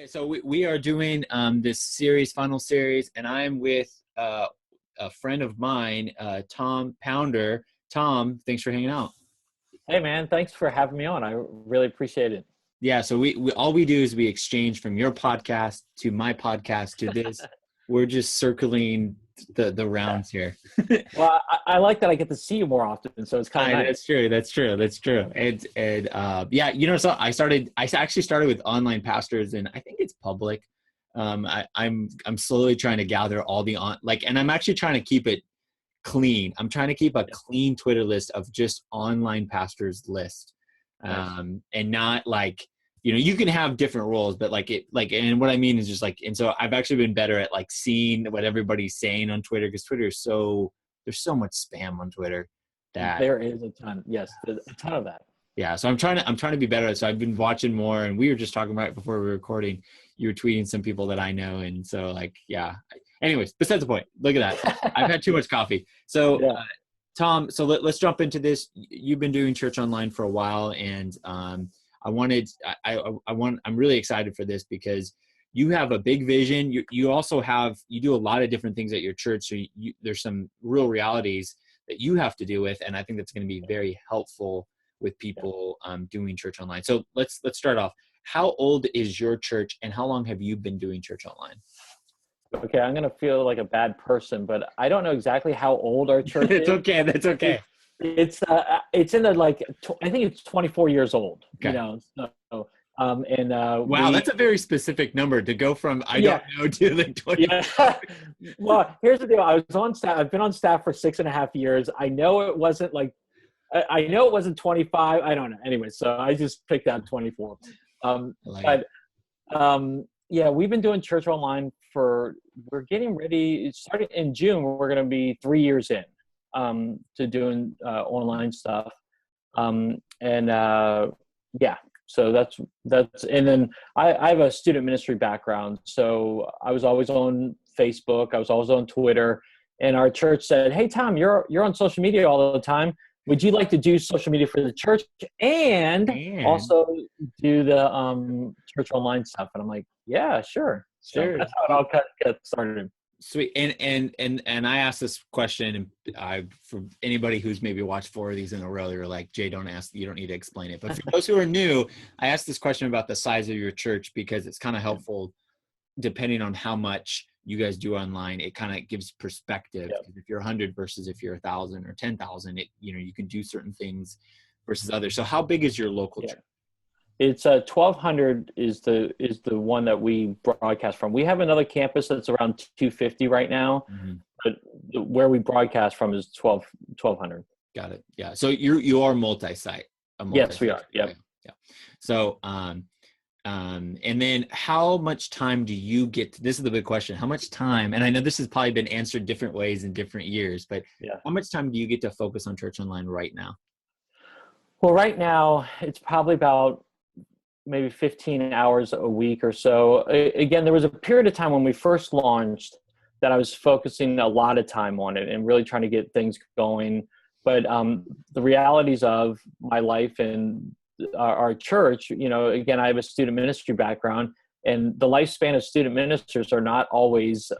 So we are doing this series, final series, and I'm with a friend of mine, Tom Pounder. Tom, thanks for hanging out. Hey man, thanks for having me on. I really appreciate it. Yeah, so we all we do is we exchange from your podcast to my podcast to this. We're just circling the Yeah. rounds here. Well, I like that I get to see you more often, so it's kind of That's nice. true. That's true. That's true. And yeah, so I actually started with online pastors, and I think it's public. I'm slowly trying to gather all the and I'm actually trying to keep it clean. I'm trying to keep a Yeah, clean Twitter list of just online pastors list, nice. and not you can have different roles, but and what I mean is just and so I've actually been better at seeing what everybody's saying on Twitter, because Twitter is there's so much spam on Twitter that There is a ton. Yes, there's a ton of that. yeah. So I'm trying to be better. So I've been watching more, and we were just talking right before we were recording. You were tweeting some people that I know, and so yeah. Anyways, besides the point. Look at that. I've had too much coffee. So Yeah, Tom, so let's jump into this. You've been doing church online for a while, and I'm really excited for this because you have a big vision. You also you do a lot of different things at your church. So there's some real realities that you have to deal with, and I think that's going to be very helpful with yeah. people doing church online. So let's start off. How old is your church, and how long have you been doing church online? Okay, I'm gonna feel like a bad person, but I don't know exactly how old our church It's is. okay. That's okay. It's in the I think it's 24 years old. Okay. So and Wow, that's a very specific number to go from I yeah. don't know to 20. Yeah. Well, here's the deal. I was on staff. I've been on staff for 6.5 years. I know it wasn't I know it wasn't 25. I don't know. Anyway, so I just picked out 24. I like it. But yeah, we've been doing church online we're getting ready. Starting in June, we're going to be 3 years in to doing online stuff. And yeah, so that's, and then I have a student ministry background. So I was always on Facebook. I was always on Twitter, and our church said, "Hey, Tom, you're on social media all the time. Would you like to do social media for the church and And also do the church online stuff?" And I'm like, "Yeah, sure." So sure. that's how it all got started. Sweet. And I asked this question, and for anybody who's maybe watched 4 of these in a row, you're like, Jay, you don't need to explain it. But for those who are new, I asked this question about the size of your church because it's kind of helpful depending on how much you guys do online. It kind of gives perspective. Yeah. If you're 100 versus if you're 1,000 or 10,000, you can do certain things versus others. So how big is your local church? It's 1,200 is the one that we broadcast from. We have another campus that's around 250 right now, but where we broadcast from is 1,200. Got it. Yeah. So you are multi-site. Yes, we are. Yep. Yeah. So and then how much time do you get this is the big question. How much time, and I know this has probably been answered different ways in different years, but Yeah. how much time do you get to focus on church online right now? Well, right now it's probably about maybe 15 hours a week or so. Again, there was a period of time when we first launched that I was focusing a lot of time on it and really trying to get things going. But the realities of my life and our church, again, I have a student ministry background, and the lifespan of student ministers are not always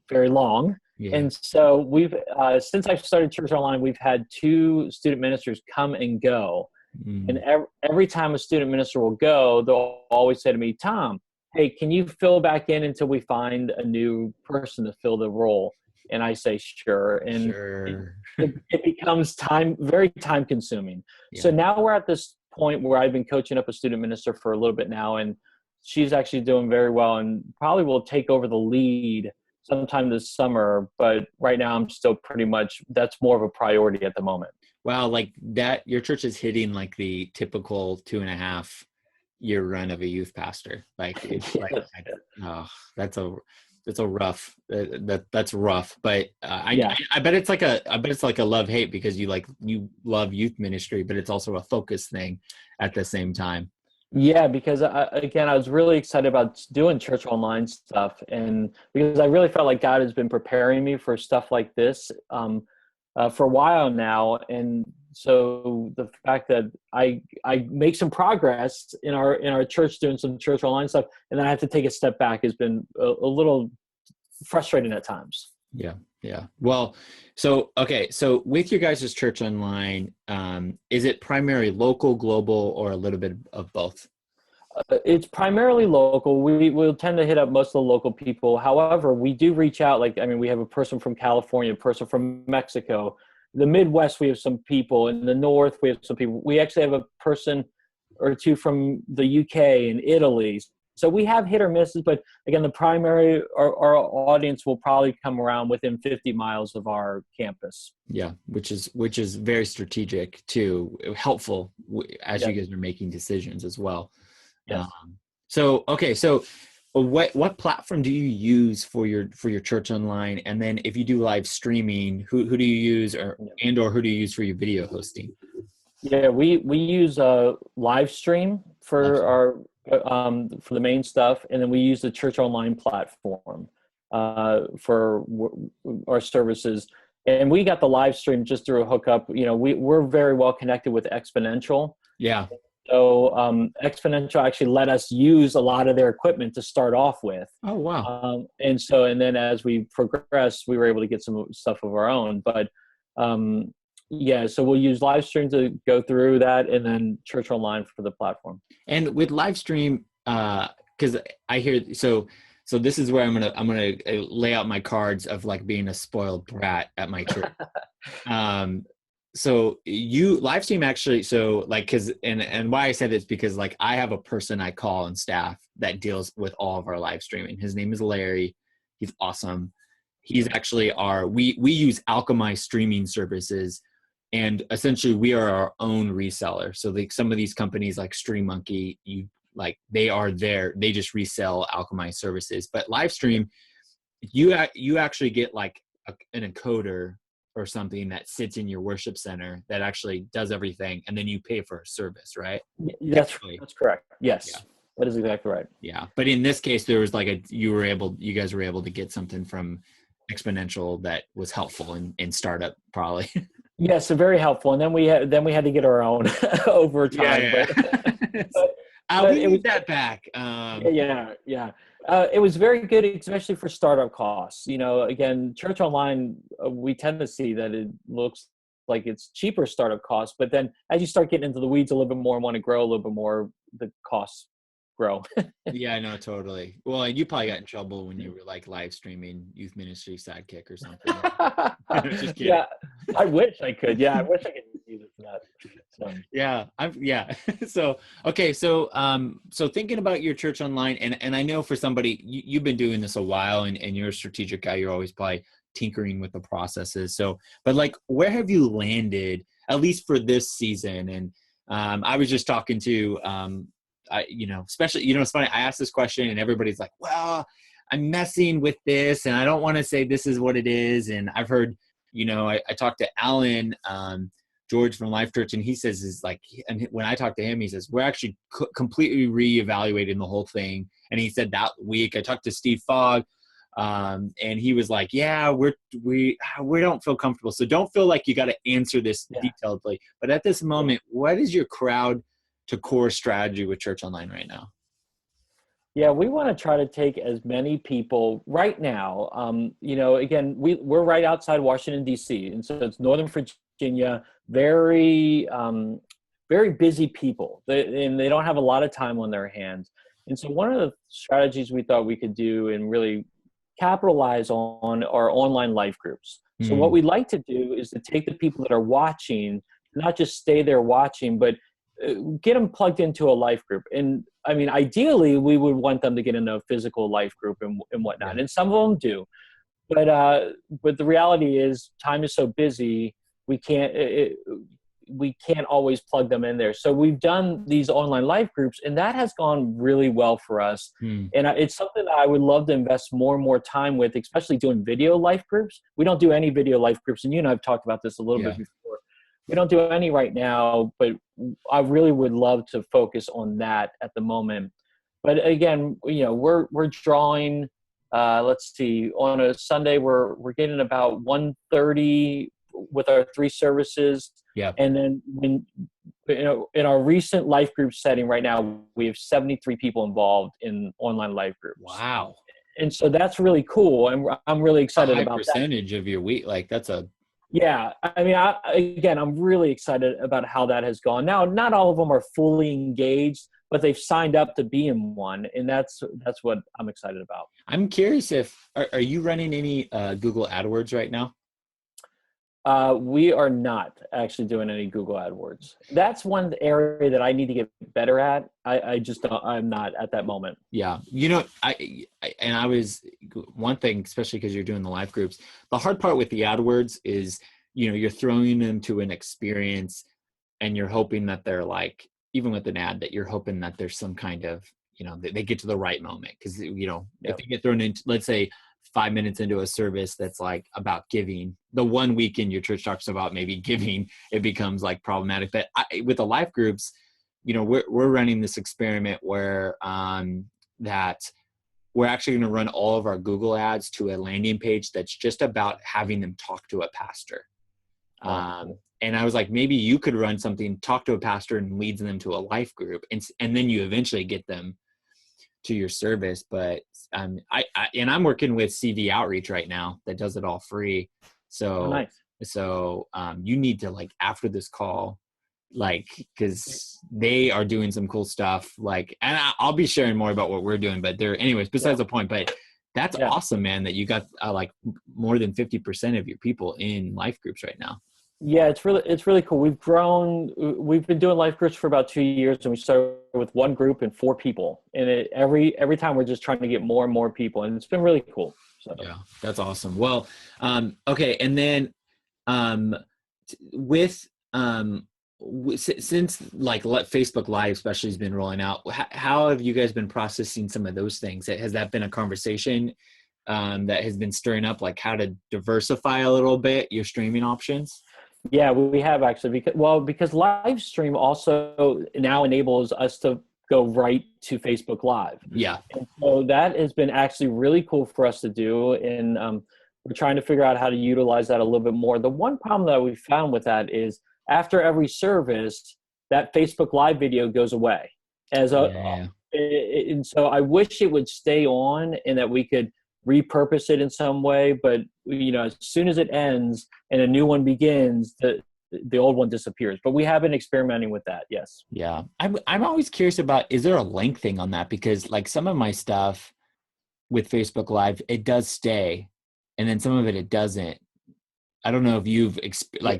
very long. Yeah. And so we've, since I started church online, we've had 2 student ministers come and go. And every time a student minister will go, they'll always say to me, "Tom, hey, can you fill back in until we find a new person to fill the role?" And I say, "Sure." And Sure. it becomes very time consuming. Yeah. So now we're at this point where I've been coaching up a student minister for a little bit now, and she's actually doing very well and probably will take over the lead sometime this summer. But right now I'm still that's more of a priority at the moment. Wow, like that, your church is hitting the typical 2.5-year run of a youth pastor. It's oh, that's a rough. That's rough. But I bet it's like a love-hate, because you love youth ministry, but it's also a focus thing at the same time. Yeah, because I was really excited about doing church online stuff, and because I really felt like God has been preparing me for stuff like this for a while now. And so the fact that I make some progress in our church doing some church online stuff, and then I have to take a step back has been a little frustrating at times. Yeah. Yeah. Well, so, okay. So with your guys' church online, is it primarily local, global, or a little bit of both? It's primarily local. We will tend to hit up most of the local people. However, we do reach out. Like, I mean, we have a person from California, a person from Mexico. The Midwest, we have some people. In the North, we have some people. We actually have a person or two from the UK and Italy. So we have hit or misses, but again, the primary, our audience will probably come around within 50 miles of our campus. Yeah, which is very strategic too, helpful as you guys are making decisions as well. Yes. So okay, so what platform do you use for your church online? And then if you do live streaming, who do you use, or who do you use for your video hosting? Yeah, we use live stream for our for the main stuff, and then we use the church online platform for our services. And we got the live stream just through a hookup. You know, we're very well connected with Exponential. Yeah. So Exponential actually let us use a lot of their equipment to start off with. Oh, wow. And then as we progressed, we were able to get some stuff of our own. But yeah, so we'll use live stream to go through that, and then church online for the platform. And with live stream, because I hear so this is where I'm gonna lay out my cards of like being a spoiled brat at my church. So you live stream actually, so like, cause, and why I said this, because like I have a person I call on staff that deals with all of our live streaming. His name is Larry. He's awesome. He's actually we use Alchemy streaming services, and essentially we are our own reseller. So like some of these companies like StreamMonkey, they just resell Alchemy services, but live stream, you actually get like an encoder or something that sits in your worship center that actually does everything, and then you pay for a service, right? That's correct. Yes, yeah. That is exactly right. Yeah, but in this case, there was like you guys were able to get something from Exponential that was helpful in startup, probably. Yes, so very helpful. And then we had to get our own over time. Yeah. We need that back. It was very good, especially for startup costs. You know, again, church online, we tend to see that it looks like it's cheaper startup costs, but then as you start getting into the weeds a little bit more and want to grow a little bit more, the costs grow. Yeah, I know, totally. Well, and you probably got in trouble when you were like live streaming Youth Ministry Sidekick or something. Just kidding. Yeah, I wish I could. Yeah, I wish I could use it for that. So. So okay, so thinking about your church online, and I know for somebody you've been doing this a while, and you're a strategic guy, you're always probably tinkering with the processes. So, but like, where have you landed, at least for this season? And I was just talking to especially, it's funny, I asked this question and everybody's like, well, I'm messing with this and I don't want to say this is what it is. And I've heard, I talked to Alan George from Life Church, and he says and when I talked to him, he says, we're actually completely reevaluating the whole thing. And he said that week I talked to Steve Fogg, and he was like, yeah, we don't feel comfortable. So don't feel like you got to answer this detailedly. But at this moment, what is your crowd to core strategy with Church Online right now? Yeah, we want to try to take as many people right now. Again, we're right outside Washington, D.C., and so it's Northern Virginia, very, very busy people, and they don't have a lot of time on their hands. And so one of the strategies we thought we could do and really capitalize on our online life groups. So what we'd like to do is to take the people that are watching, not just stay there watching, but get them plugged into a life group. And I mean, ideally, we would want them to get in a physical life group and whatnot. And some of them do. But the reality is time is so busy, we can't always plug them in there. So we've done these online life groups, and that has gone really well for us. And it's something that I would love to invest more and more time with, especially doing video life groups. We don't do any video life groups, and you and I have talked about this a little bit before. We don't do any right now, but I really would love to focus on that at the moment. But again, we're drawing. Let's see. On a Sunday, we're getting about 130 with our 3 services. Yeah. And then in our recent life group setting right now, we have 73 people involved in online life groups. Wow. And so that's really cool. And I'm really excited about that. A high percentage of your week. Like that's a, yeah. I mean, again, I'm really excited about how that has gone. Now, not all of them are fully engaged, but they've signed up to be in one. And that's what I'm excited about. I'm curious are you running any Google AdWords right now? We are not actually doing any Google AdWords. That's one area that I need to get better at. I just don't, I'm not at that moment. Yeah. You know, I was one thing, especially because you're doing the live groups, the hard part with the AdWords is, you know, you're throwing them to an experience and you're hoping that they're like, even with an ad, that you're hoping that there's some kind of, you know, they get to the right moment. Cause you know, if you get thrown into, let's say 5 minutes into a service that's like about giving, the one weekend your church talks about maybe giving, it becomes like problematic. But with the life groups, you know, we're running this experiment where that we're actually going to run all of our Google ads to a landing page that's just about having them talk to a pastor. And I was like, maybe you could run something, talk to a pastor and leads them to a life group. And then you eventually get them to your service. But I'm working with CV Outreach right now that does it all free. So, nice. So you need to, like, after this call, like, cause they are doing some cool stuff, like, and I'll be sharing more about what we're doing, but anyways, besides the point, but that's awesome, man, that you got like more than 50% of your people in life groups right now. Yeah, it's really cool. We've grown. We've been doing life groups for about 2 years, and we started with one group and 4 people. And every time we're just trying to get more and more people, and it's been really cool. So yeah, that's awesome. Well, okay, and then since like Facebook Live especially has been rolling out, how have you guys been processing some of those things? Has that been a conversation that has been stirring up, like how to diversify a little bit your streaming options? Yeah, we have actually, because live stream also now enables us to go right to Facebook Live. Yeah. And so that has been actually really cool for us to do. And we're trying to figure out how to utilize that a little bit more. The one problem that we found with that is after every service, that Facebook Live video goes away. And so I wish it would stay on and that we could repurpose it in some way, but you know, as soon as it ends and a new one begins, the old one disappears. But we have been experimenting with that. Yes. Yeah. I'm always curious about, is there a length thing on that? Because like some of my stuff with Facebook Live, it does stay, and then some of it doesn't. I don't know if you've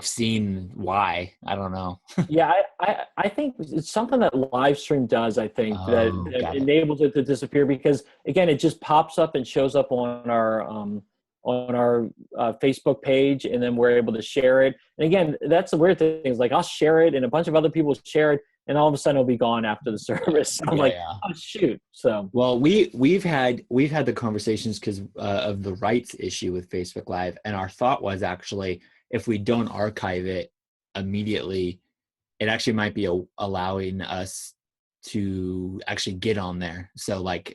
seen why. I don't know. Yeah, I think it's something that live stream does. I think that enables it to disappear because again, it just pops up and shows up on our Facebook page, and then we're able to share it. And again, that's the weird thing is like I'll share it, and a bunch of other people share it, and all of a sudden it'll be gone after the service. I'm oh shoot. So well, we've had the conversations because of the rights issue with Facebook Live, and our thought was actually if we don't archive it immediately, it actually might be allowing us to actually get on there. So like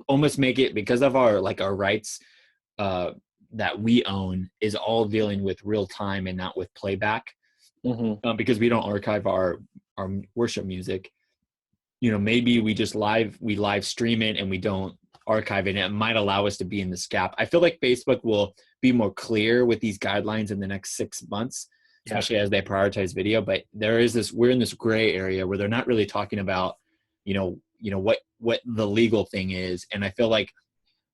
almost make it, because of our rights that we own is all dealing with real time and not with playback. Mm-hmm. Because we don't archive our worship music, you know, maybe we just live stream it and we don't archive it, and it might allow us to be in this gap. I feel like Facebook will be more clear with these guidelines in the next 6 months, especially as they prioritize video. But we're in this gray area where they're not really talking about, you know, what the legal thing is. And I feel like,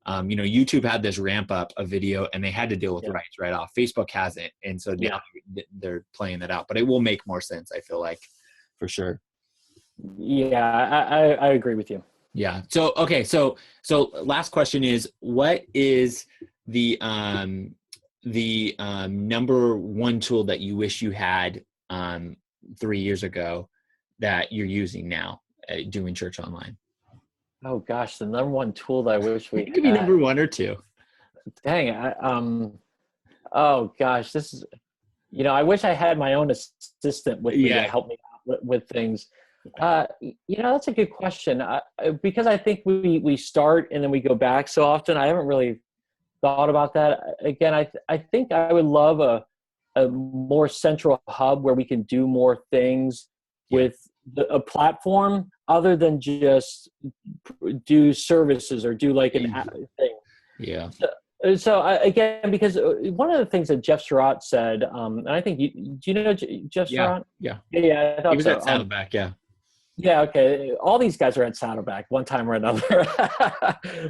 you know, YouTube had this ramp up of video and they had to deal with rights right off. Facebook hasn't. And so now they're playing that out, but it will make more sense, I feel like, for sure. Yeah, I agree with you. Yeah. So, okay. So last question is, what is the number one tool that you wish you had 3 years ago that you're using now doing church online? Oh gosh, the number one tool that I wish we had. It could be number 1 or 2. Dang, oh gosh, this is, you know, I wish I had my own assistant with me to help me out with things. You know, that's a good question. Because I think we start and then we go back so often. I haven't really thought about that. Again, I think I would love a more central hub where we can do more things with a platform other than just do services or do like an thing. Yeah. So again, because one of the things that Jeff Surratt said, and I think do you know Jeff Surratt? Yeah. Yeah, I thought He was so. at Saddleback, yeah. Yeah, okay. All these guys are at Saddleback one time or another.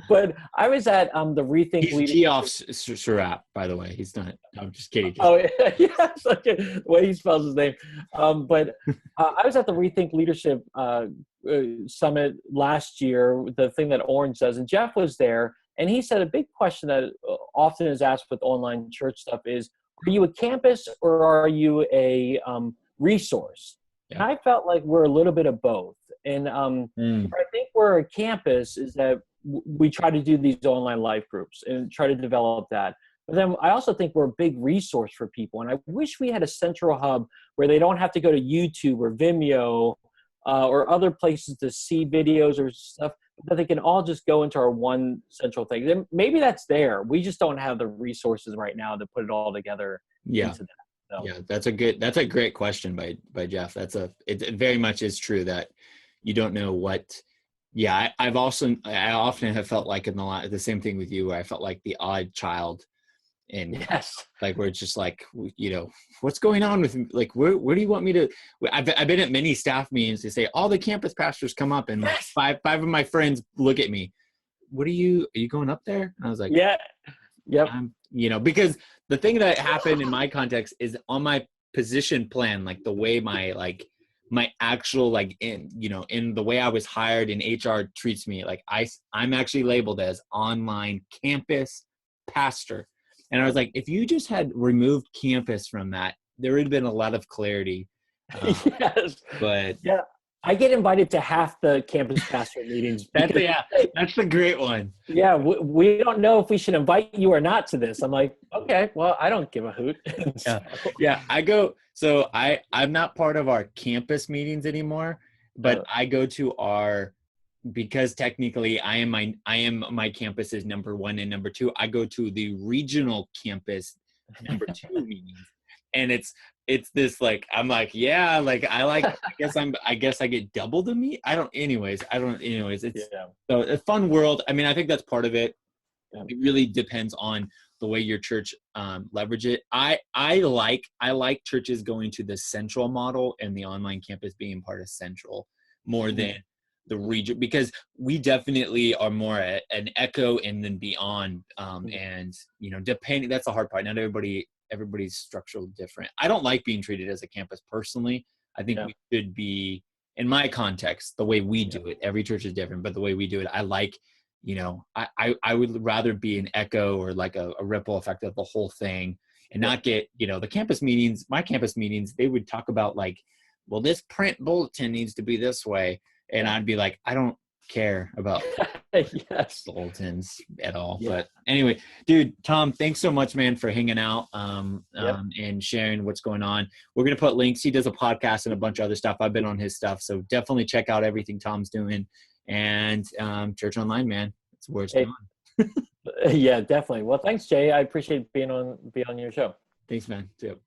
But I was at the Rethink He's Leadership. Geoff Surratt, by the way. He's not. I'm just kidding. Oh, yes, okay. The way he spells his name. But I was at the Rethink Leadership Summit last year, the thing that Orange does, and Jeff was there, and he said a big question that often is asked with online church stuff is, are you a campus or are you a resource? Yeah. And I felt like we're a little bit of both. And where I think we're a campus is that we try to do these online life groups and try to develop that. But then I also think we're a big resource for people. And I wish we had a central hub where they don't have to go to YouTube or Vimeo or other places to see videos or stuff, but they can all just go into our one central thing. Then maybe that's there. We just don't have the resources right now to put it all together into that. So. Yeah, that's a great question by Jeff. It very much is true that you don't know what. Yeah, I often have felt like the same thing with you, where I felt like the odd child, and yes, like we're just like, what's going on with me? Like where do you want me to? I've been at many staff meetings to say all the campus pastors come up and like five of my friends look at me. Are you going up there? And I was like, yeah, yep. Because the thing that happened in my context is on my position plan, like the way my actual in the way I was hired and HR treats me, like I'm actually labeled as online campus pastor. And I was like, if you just had removed campus from that, there would have been a lot of clarity. Yes. But yeah, I get invited to half the campus pastor meetings. That's the great one. Yeah, we don't know if we should invite you or not to this. I'm like, okay, well, I don't give a hoot. Yeah, I go. So I'm not part of our campus meetings anymore, but I go to because technically I am my campus's number one and number two. I go to the regional campus number two meetings, and it's this like, I'm like, yeah, like I guess I get double the meet. Anyways, it's so a fun world. I mean, I think that's part of it. Yeah. It really depends on the way your church leverage it. I like churches going to the central model and the online campus being part of central more than the region, because we definitely are more an echo and then beyond. And depending, that's the hard part. Not everybody's structural different. I don't like being treated as a campus personally. I think we should be, in my context, the way we do it. Every church is different, but the way we do it, I like, I would rather be an echo or like a ripple effect of the whole thing, and not get, the campus meetings, my campus meetings, they would talk about like, well, this print bulletin needs to be this way. And I'd be like, I don't care about bulletins at all. Yeah. But anyway, dude, Tom, thanks so much, man, for hanging out and sharing what's going on. We're going to put links. He does a podcast and a bunch of other stuff. I've been on his stuff. So definitely check out everything Tom's doing. And Church Online, man, that's where it's going. Yeah, definitely. Well, thanks, Jay. I appreciate being on your show. Thanks, man. See you.